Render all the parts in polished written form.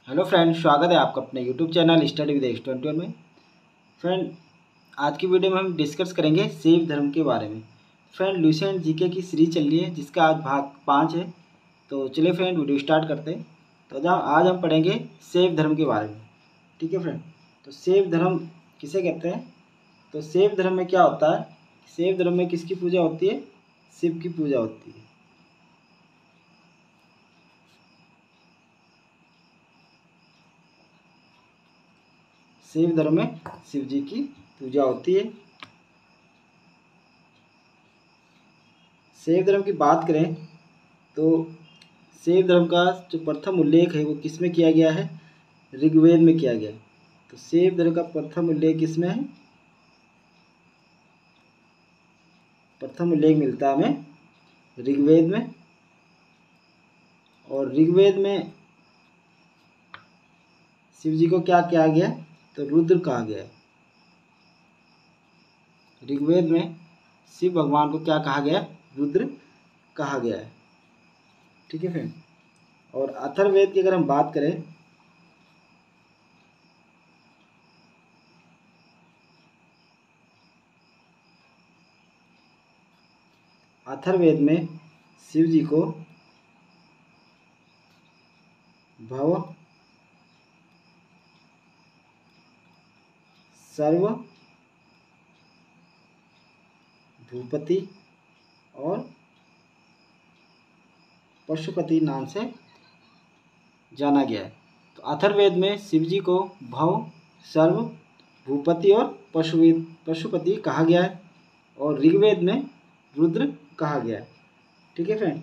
Hello friend, स्वागत है आपका अपने यूट्यूब चैनल स्टडी विद एस21 में। फ्रेंड, आज की वीडियो में हम डिस्कस करेंगे शैव धर्म के बारे में। फ्रेंड, लुसेंट जीके की सीरीज चल रही है जिसका आज भाग 5 है। तो चलिए फ्रेंड, वीडियो स्टार्ट करते हैं। तो आज हम पढ़ेंगे शैव धर्म के बारे में। ठीक है फ्रेंड, तो शैव धर्म किसे कहते हैं? तो शैव धर्म में क्या होता है? शैव धर्म में किसकी पूजा होती है? शिव की पूजा होती है। शैव धर्म में शिव जी की पूजा होती है। शैव धर्म की बात करें तो शैव धर्म का जो प्रथम उल्लेख है वो किस में किया गया है? ऋग्वेद में किया गया है। तो शैव धर्म का प्रथम उल्लेख किसमें है? प्रथम उल्लेख मिलता है हमें ऋग्वेद में। और ऋग्वेद में शिव जी को क्या कहा गया है? तो रुद्र कहा गया है। ऋग्वेद में शिव भगवान को क्या कहा गया है? रुद्र कहा गया है। ठीक है फ्रेंड, और अथर्ववेद की अगर हम बात करें अथर्ववेद में शिव जी को भव, सर्व, भूपति और पशुपति नाम से जाना गया है। तो अथर्ववेद में शिव जी को भव, सर्व, भूपति और पशुपति कहा गया है। और ऋग्वेद में रुद्र कहा गया है। ठीक है फ्रेंड,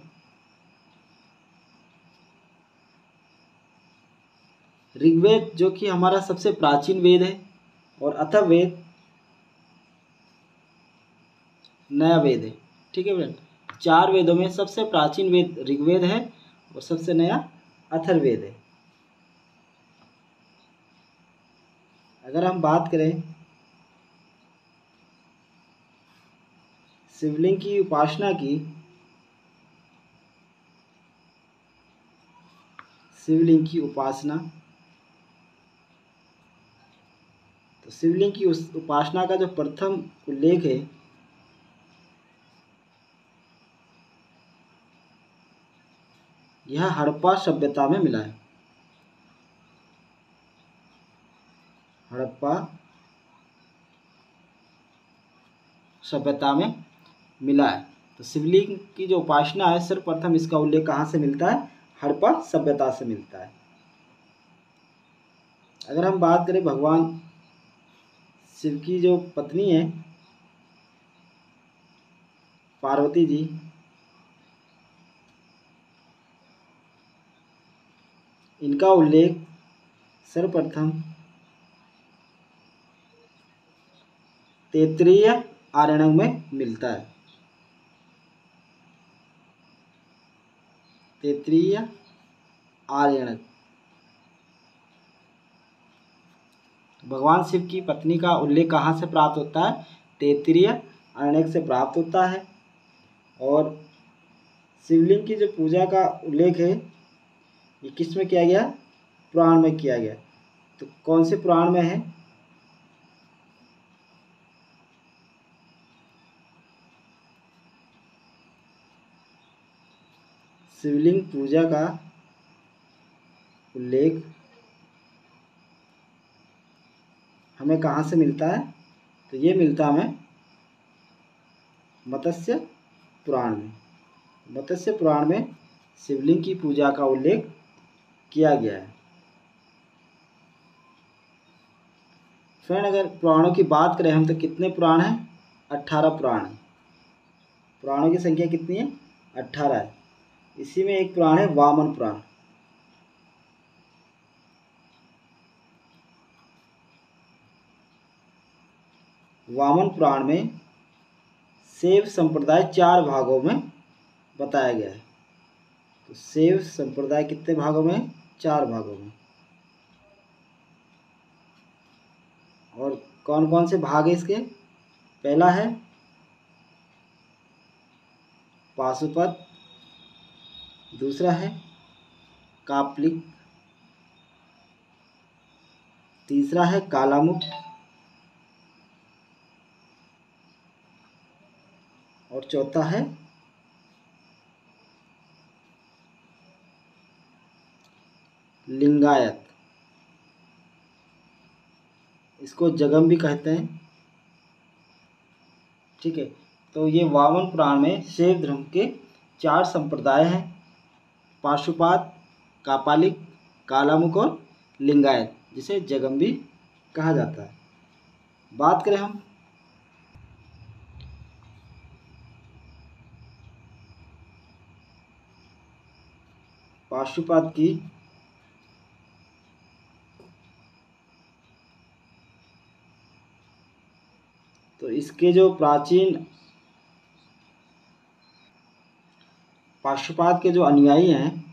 ऋग्वेद जो कि हमारा सबसे प्राचीन वेद है और अथर्ववेद नया वेद है। ठीक है फ्रेंड, 4 वेदों में सबसे प्राचीन वेद ऋग्वेद है और सबसे नया अथर्ववेद है। अगर हम बात करें शिवलिंग की उपासना की, शिवलिंग की उपासना, तो शिवलिंग की उस उपासना का जो प्रथम उल्लेख है यह हड़प्पा सभ्यता में मिला है। हड़प्पा सभ्यता में मिला है। तो शिवलिंग की जो उपासना है सर्वप्रथम इसका उल्लेख कहाँ से मिलता है? हड़प्पा सभ्यता से मिलता है। अगर हम बात करें भगवान शिव की जो पत्नी है पार्वती जी, इनका उल्लेख सर्वप्रथम तैत्तिरीय आरण्यक में मिलता है। तैत्तिरीय आरण्यक, भगवान शिव की पत्नी का उल्लेख कहाँ से प्राप्त होता है? तैत्तिरीय आरण्यक से प्राप्त होता है। और शिवलिंग की जो पूजा का उल्लेख है ये किस में किया गया? पुराण में किया गया। तो कौन से पुराण में है? शिवलिंग पूजा का उल्लेख हमें कहाँ से मिलता है? तो ये मिलता हमें मत्स्य पुराण में। मत्स्य पुराण में शिवलिंग की पूजा का उल्लेख किया गया है। फ्रेंड, अगर पुराणों की बात करें हम तो कितने पुराण हैं? 18 पुराण हैं। पुराणों की संख्या कितनी है? 18 है। इसी में एक पुराण है वामन पुराण। वामन पुराण में शैव संप्रदाय 4 भागों में बताया गया है। तो शैव संप्रदाय कितने भागों में? 4 भागों में। और कौन कौन से भाग है इसके? पहला है पाशुपत, दूसरा है कापलिक, तीसरा है कालामुख और चौथा है लिंगायत। इसको जगम भी कहते हैं। ठीक है, तो ये वामन पुराण में शैव धर्म के 4 संप्रदाय हैं, पाशुपात, कापालिक, कालामुख और लिंगायत, जिसे जगम भी कहा जाता है। बात करें हम पाशुपात की, तो इसके जो प्राचीन पाशुपात के जो अनुयायी हैं,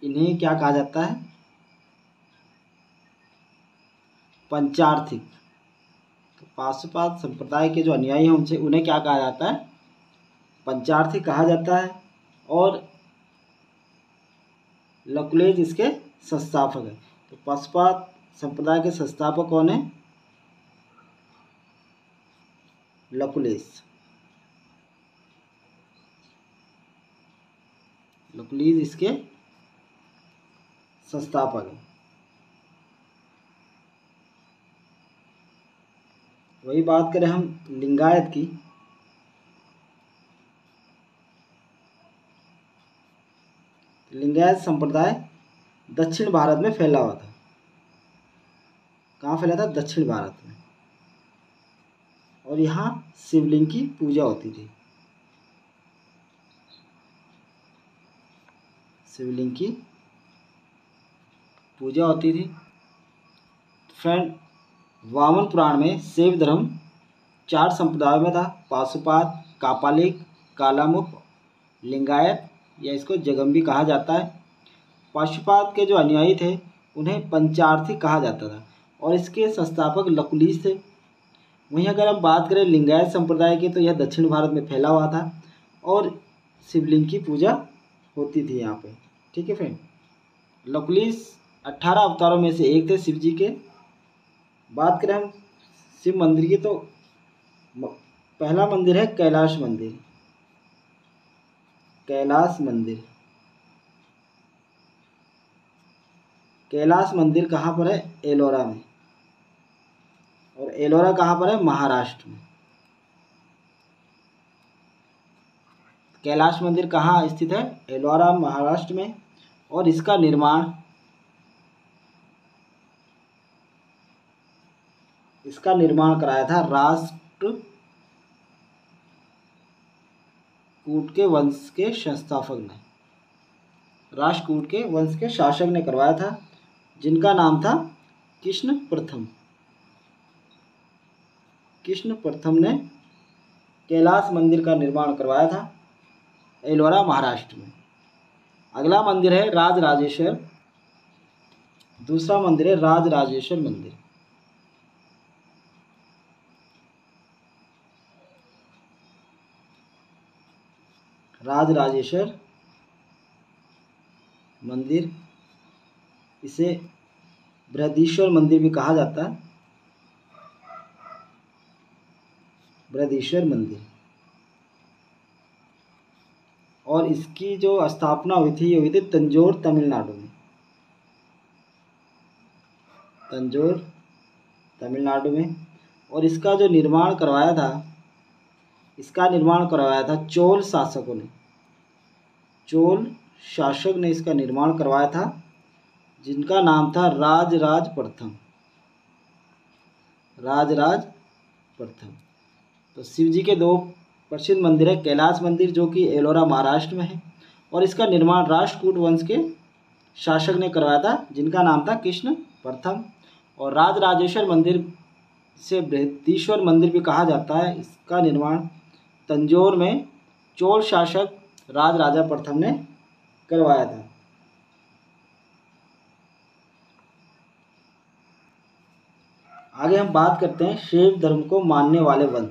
इन्हें क्या कहा जाता है? पंचार्थिक। तो पाशुपात संप्रदाय के जो अनुयायी हैं उन्हें क्या कहा जाता है? पंचार्थिक कहा जाता है। और लकुलेज इसके संस्थापक है। तो पाशुपात संप्रदाय के संस्थापक कौन है? लकुलेज। लकुलीज इसके संस्थापक है। वही बात करें हम लिंगायत की, लिंगायत संप्रदाय दक्षिण भारत में फैला हुआ था। कहाँ फैला था? दक्षिण भारत में। और यहाँ शिवलिंग की पूजा होती थी। शिवलिंग की पूजा होती थी। फ्रेंड, वामन पुराण में शैव धर्म 4 संप्रदायों में था, पाशुपात, कापालिक, कालामुख, लिंगायत, या इसको जगम भी कहा जाता है। पाशुपात के जो अनुयायी थे उन्हें पंचार्थिक कहा जाता था और इसके संस्थापक लकुलीज थे। वहीं अगर हम बात करें लिंगायत संप्रदाय की, तो यह दक्षिण भारत में फैला हुआ था और शिवलिंग की पूजा होती थी यहाँ पे। ठीक है फ्रेंड, लकुलीज 18 अवतारों में से एक थे शिव जी के। बात करें हम शिव मंदिर की, तो पहला मंदिर है कैलाश मंदिर। कैलाश मंदिर, कैलाश मंदिर कहाँ पर है? एलोरा में। और एलोरा कहाँ पर है? महाराष्ट्र में। कैलाश मंदिर कहाँ स्थित है? एलोरा, महाराष्ट्र में। और इसका निर्माण कराया था राष्ट्रकूट के वंश के संस्थापक ने, राष्ट्रकूट के वंश के शासक ने करवाया था, जिनका नाम था कृष्ण प्रथम। कृष्ण प्रथम ने कैलाश मंदिर का निर्माण करवाया था एलोरा, महाराष्ट्र में। अगला मंदिर है राजराजेश्वर। दूसरा मंदिर है राजराजेश्वर मंदिर। राजराजेश्वर मंदिर, इसे बृहदीश्वर मंदिर भी कहा जाता है। बृहदीश्वर मंदिर, और इसकी जो स्थापना हुई थी तंजौर, तमिलनाडु में। तंजौर, तमिलनाडु में। और इसका जो निर्माण करवाया था चोल शासकों ने। चोल शासक ने इसका निर्माण करवाया था, जिनका नाम था राजराज प्रथम। राजराज प्रथम। तो शिव जी के 2 प्रसिद्ध मंदिर है, कैलाश मंदिर जो कि एलोरा, महाराष्ट्र में है, और इसका निर्माण राष्ट्रकूट वंश के शासक ने करवाया था, जिनका नाम था कृष्ण प्रथम। और राजराजेश्वर मंदिर से बृहदीश्वर मंदिर भी कहा जाता है। इसका निर्माण तंजौर में चोल शासक राजराजा प्रथम ने करवाया था। आगे हम बात करते हैं शैव धर्म को मानने वाले वंश।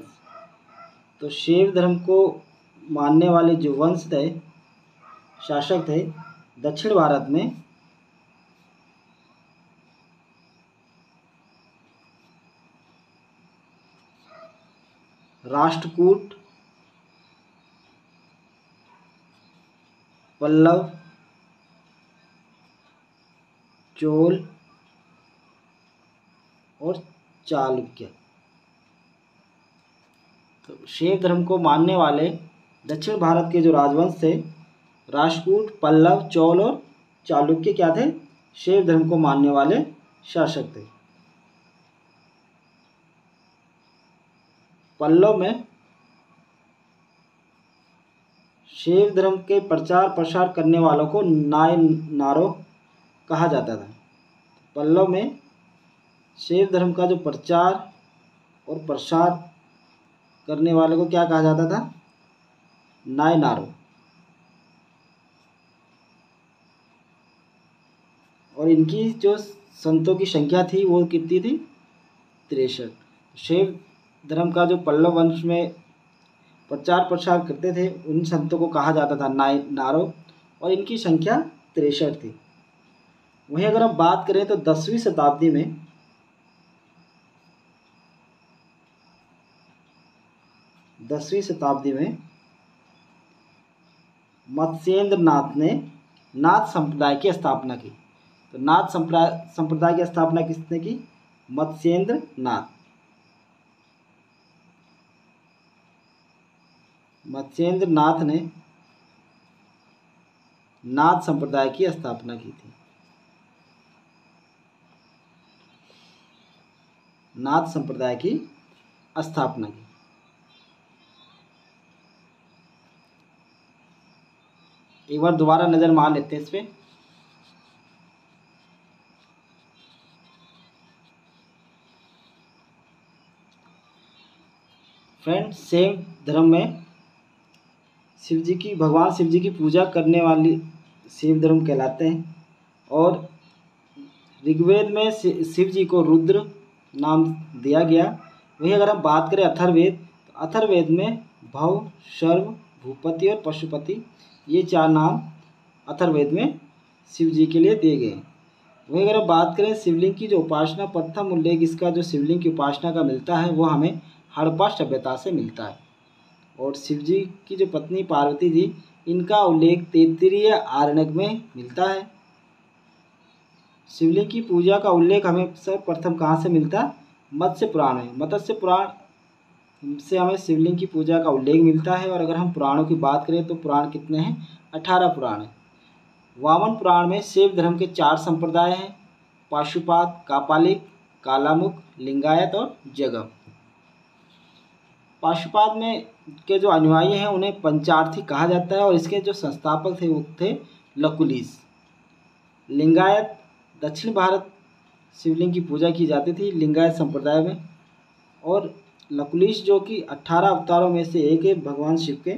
तो शैव धर्म को मानने वाले जो वंश थे शासक थे दक्षिण भारत में राष्ट्रकूट, पल्लव, चोल और चालुक्य। तो शैव धर्म को मानने वाले दक्षिण भारत के जो राजवंश थे राष्ट्रकूट, पल्लव, चोल और चालुक्य क्या थे? शैव धर्म को मानने वाले शासक थे। पल्लव में शैव धर्म के प्रचार प्रसार करने वालों को नायनारों कहा जाता था। पल्लव में शैव धर्म का जो प्रचार और प्रसार करने वालों को क्या कहा जाता था? नायनारों। और इनकी जो संतों की संख्या थी वो कितनी थी? 63। शैव धर्म का जो पल्लव वंश में प्रचार प्रसार करते थे उन संतों को कहा जाता था नायनारों और इनकी संख्या 63 थी। वहीं अगर हम बात करें तो 10वीं शताब्दी में मत्स्येंद्र नाथ ने नाथ संप्रदाय की स्थापना की। तो नाथ संप्रदाय की स्थापना किसने की? मत्स्येंद्र नाथ। मत्स्येंद्र नाथ ने नाथ संप्रदाय की स्थापना की थी। नाथ संप्रदाय की स्थापना की। एक बार दोबारा नजर मार लेते हैं इस पे। फ्रेंड, शैव धर्म में भगवान शिव जी की पूजा करने वाली शैव धर्म कहलाते हैं। और ऋग्वेद में शिव जी को रुद्र नाम दिया गया। वहीं अगर हम बात करें अथर्ववेद, तो अथर्ववेद में भव, सर्व, भूपति और पशुपति ये 4 नाम अथर्ववेद में शिव जी के लिए दिए गए हैं। वहीं अगर हम बात करें शिवलिंग की जो उपासना, प्रथम उल्लेख इसका जो शिवलिंग की उपासना का मिलता है वो हमें हड़प्पा सभ्यता से मिलता है। और शिव जी की जो पत्नी पार्वती जी, इनका उल्लेख तैत्तिरीय आरण्यक में मिलता है। शिवलिंग की पूजा का उल्लेख हमें सर्वप्रथम कहाँ से मिलता है? मत्स्य पुराण में। मत्स्य पुराण से हमें शिवलिंग की पूजा का उल्लेख मिलता है। और अगर हम पुराणों की बात करें तो पुराण कितने हैं? 18 पुराण हैं। वामन पुराण में शैव धर्म के 4 संप्रदाय हैं: पाशुपात, कापालिक, कालामुख, लिंगायत और जगम। पाशुपात में के जो अनुयायी हैं उन्हें पंचार्थी कहा जाता है और इसके जो संस्थापक थे वो थे लकुलिश। लिंगायत, दक्षिण भारत शिवलिंग की पूजा की जाती थी लिंगायत संप्रदाय में। और लकुलिश जो कि 18 अवतारों में से एक है भगवान शिव के।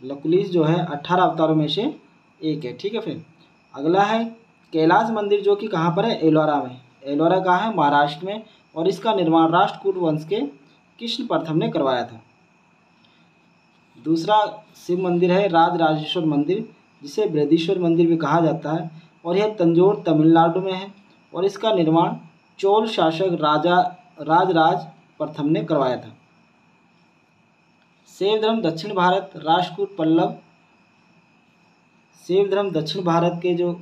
लकुलिश जो है 18 अवतारों में से एक है। ठीक है फ्रेंड। अगला है कैलाश मंदिर जो कि कहाँ पर है? एलोरा में। एलोरा कहाँ है? महाराष्ट्र में। और इसका निर्माण राष्ट्रकूट वंश के कृष्ण प्रथम ने करवाया था। दूसरा शिव मंदिर है राजराजेश्वर मंदिर, जिसे बृहदीश्वर मंदिर भी कहा जाता है। और यह तंजौर तमिलनाडु में है। और इसका निर्माण चोल शासक राजराज प्रथम ने करवाया था। शैव धर्म दक्षिण भारत, राष्ट्रकूट, पल्लव। शैव धर्म दक्षिण भारत के जो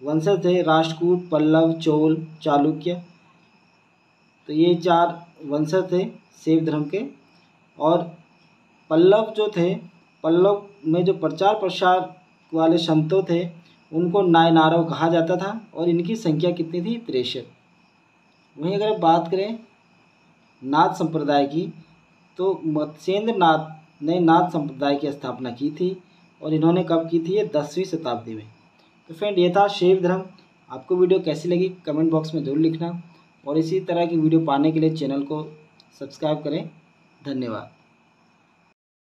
वंशज थे राष्ट्रकूट, पल्लव, चोल, चालुक्य, तो ये 4 वंशज थे शैव धर्म के। और पल्लव जो थे, पल्लव में जो प्रचार प्रसार वाले संतों थे उनको नायनारों कहा जाता था। और इनकी संख्या कितनी थी? 63। वहीं अगर बात करें नाथ संप्रदाय की, तो मत्स्येंद्र नाथ ने नाथ संप्रदाय की स्थापना की थी। और इन्होंने कब की थी? ये 10वीं शताब्दी में। तो फ्रेंड, ये था शैव धर्म। आपको वीडियो कैसी लगी कमेंट बॉक्स में ज़रूर लिखना। और इसी तरह की वीडियो पाने के लिए चैनल को सब्सक्राइब करें। धन्यवाद।